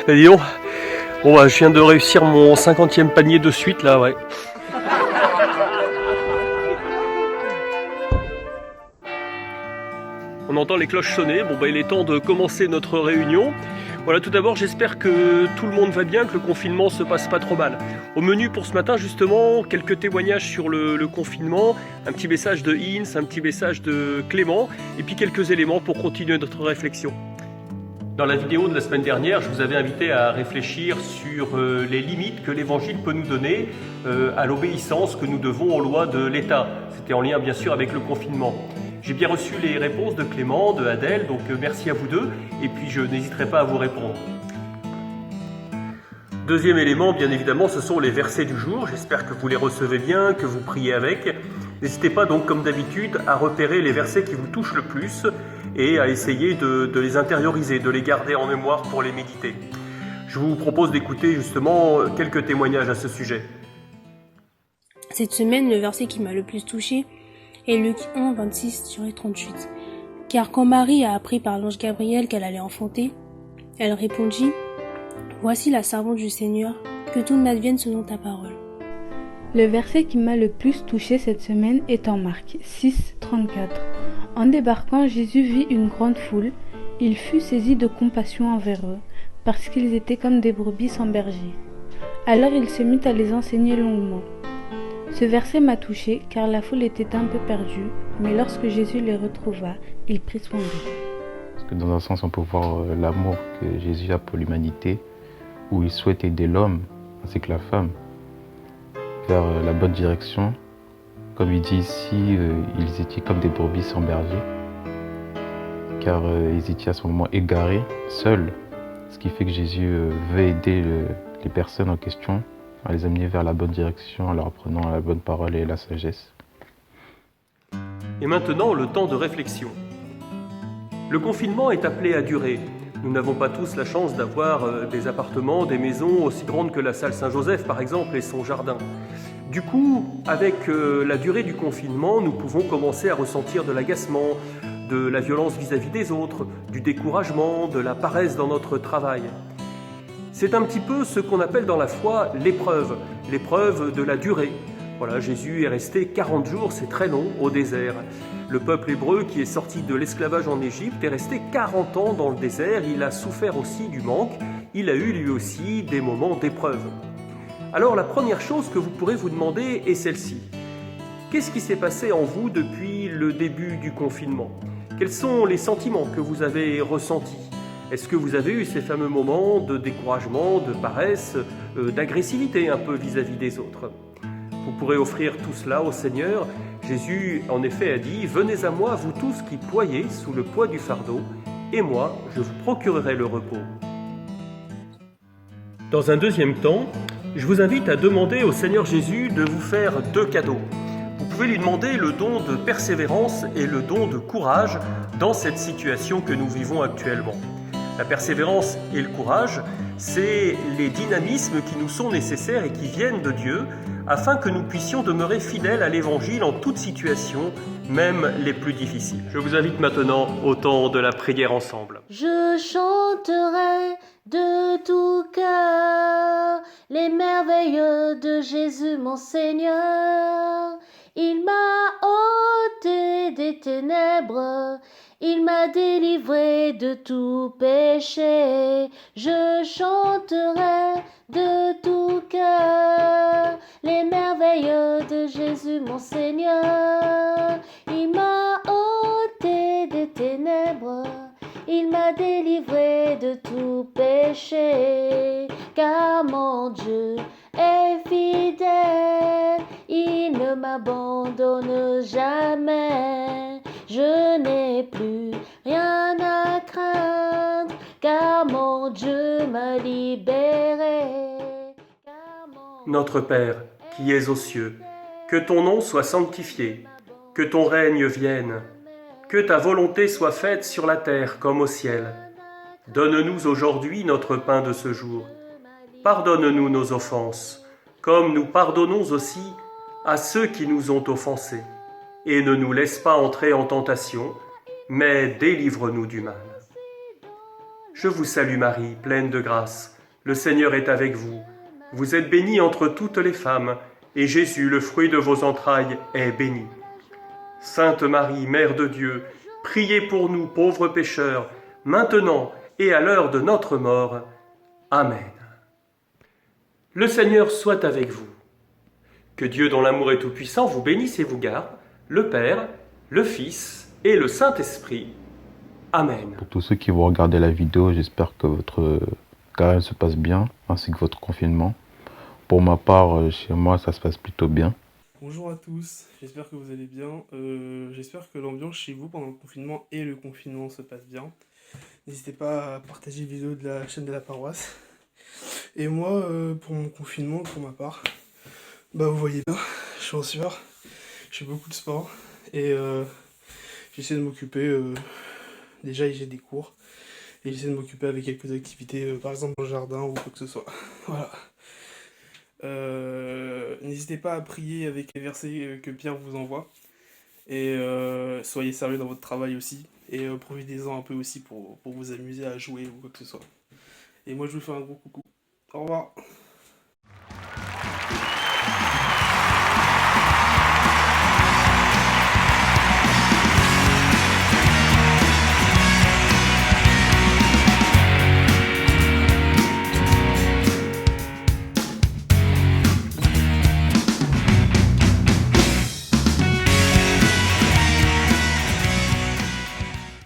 Dis donc, bon bah, je viens de réussir mon 50e panier de suite là, ouais. On entend les cloches sonner, bon bah il est temps de commencer notre réunion. Voilà, tout d'abord j'espère que tout le monde va bien, que le confinement se passe pas trop mal. Au menu pour ce matin justement, quelques témoignages sur le confinement, un petit message de Ins, un petit message de Clément, et puis quelques éléments pour continuer notre réflexion. Dans la vidéo de la semaine dernière, je vous avais invité à réfléchir sur les limites que l'Évangile peut nous donner à l'obéissance que nous devons aux lois de l'État. C'était en lien bien sûr avec le confinement. J'ai bien reçu les réponses de Clément, de Adèle, donc merci à vous deux, et puis je n'hésiterai pas à vous répondre. Deuxième élément, bien évidemment, ce sont les versets du jour. J'espère que vous les recevez bien, que vous priez avec. N'hésitez pas donc, comme d'habitude, à repérer les versets qui vous touchent le plus et à essayer de les intérioriser, de les garder en mémoire pour les méditer. Je vous propose d'écouter justement quelques témoignages à ce sujet. Cette semaine, le verset qui m'a le plus touché est Luc 1, 26-38. Car quand Marie a appris par l'ange Gabriel qu'elle allait enfanter, elle répondit « Voici la servante du Seigneur, que tout m'advienne selon ta parole. » Le verset qui m'a le plus touché cette semaine est en Marc 6, 34. En débarquant, Jésus vit une grande foule. Il fut saisi de compassion envers eux, parce qu'ils étaient comme des brebis sans berger. Alors il se mit à les enseigner longuement. Ce verset m'a touché car la foule était un peu perdue, mais lorsque Jésus les retrouva, il prit soin d'eux. Parce que dans un sens, on peut voir l'amour que Jésus a pour l'humanité, où il souhaite aider l'homme ainsi que la femme vers la bonne direction. Comme il dit ici, ils étaient comme des brebis sans berger, car ils étaient à ce moment égarés, seuls, ce qui fait que Jésus veut aider les personnes en question, à les amener vers la bonne direction en leur apprenant la bonne parole et la sagesse. Et maintenant, le temps de réflexion. Le confinement est appelé à durer. Nous n'avons pas tous la chance d'avoir des appartements, des maisons aussi grandes que la salle Saint-Joseph par exemple et son jardin. Du coup, avec la durée du confinement, nous pouvons commencer à ressentir de l'agacement, de la violence vis-à-vis des autres, du découragement, de la paresse dans notre travail. C'est un petit peu ce qu'on appelle dans la foi l'épreuve de la durée. Voilà, Jésus est resté 40 jours, c'est très long, au désert. Le peuple hébreu qui est sorti de l'esclavage en Égypte est resté 40 ans dans le désert. Il a souffert aussi du manque. Il a eu lui aussi des moments d'épreuve. Alors la première chose que vous pourrez vous demander est celle-ci. Qu'est-ce qui s'est passé en vous depuis le début du confinement ? Quels sont les sentiments que vous avez ressentis ? Est-ce que vous avez eu ces fameux moments de découragement, de paresse, d'agressivité un peu vis-à-vis des autres ? Vous pourrez offrir tout cela au Seigneur. Jésus, en effet, a dit « Venez à moi, vous tous qui ployez sous le poids du fardeau, et moi, je vous procurerai le repos. » Dans un deuxième temps, je vous invite à demander au Seigneur Jésus de vous faire deux cadeaux. Vous pouvez lui demander le don de persévérance et le don de courage dans cette situation que nous vivons actuellement. La persévérance et le courage, c'est les dynamismes qui nous sont nécessaires et qui viennent de Dieu afin que nous puissions demeurer fidèles à l'Évangile en toute situation, même les plus difficiles. Je vous invite maintenant au temps de la prière ensemble. Je chanterai de tout cœur les merveilles de Jésus mon Seigneur. Il m'a ôté des ténèbres, il m'a délivré de tout péché. Je chanterai de tout cœur les merveilles de Jésus mon Seigneur. Il m'a ôté des ténèbres, il m'a délivré de tout péché. Car mon Dieu est fidèle, il ne m'abandonne jamais. Je n'ai plus rien à craindre, car mon Dieu m'a libéré. Notre Père, qui es aux cieux, que ton nom soit sanctifié, que ton règne vienne, que ta volonté soit faite sur la terre comme au ciel. Donne-nous aujourd'hui notre pain de ce jour. Pardonne-nous nos offenses, comme nous pardonnons aussi à ceux qui nous ont offensés. Et ne nous laisse pas entrer en tentation, mais délivre-nous du mal. Je vous salue Marie, pleine de grâce. Le Seigneur est avec vous. Vous êtes bénie entre toutes les femmes, et Jésus, le fruit de vos entrailles, est béni. Sainte Marie, Mère de Dieu, priez pour nous pauvres pécheurs, maintenant et à l'heure de notre mort. Amen. Le Seigneur soit avec vous. Que Dieu, dont l'amour est tout-puissant, vous bénisse et vous garde, le Père, le Fils et le Saint-Esprit. Amen. Pour tous ceux qui vont regarder la vidéo, j'espère que votre carême se passe bien, ainsi que votre confinement. Pour ma part, chez moi, ça se passe plutôt bien. Bonjour à tous, j'espère que vous allez bien. J'espère que l'ambiance chez vous pendant le confinement et le confinement se passe bien. N'hésitez pas à partager les vidéos de la chaîne de la paroisse. Et moi, pour mon confinement, pour ma part, bah vous voyez bien, je suis en sueur, je fais beaucoup de sport et j'essaie de m'occuper. Déjà, j'ai des cours et j'essaie de m'occuper avec quelques activités, par exemple dans le jardin ou quoi que ce soit. Voilà. N'hésitez pas à prier avec les versets que Pierre vous envoie. Et soyez sérieux dans votre travail aussi. Et profitez-en un peu aussi pour vous amuser à jouer ou quoi que ce soit. Et moi je vous fais un gros coucou. Au revoir.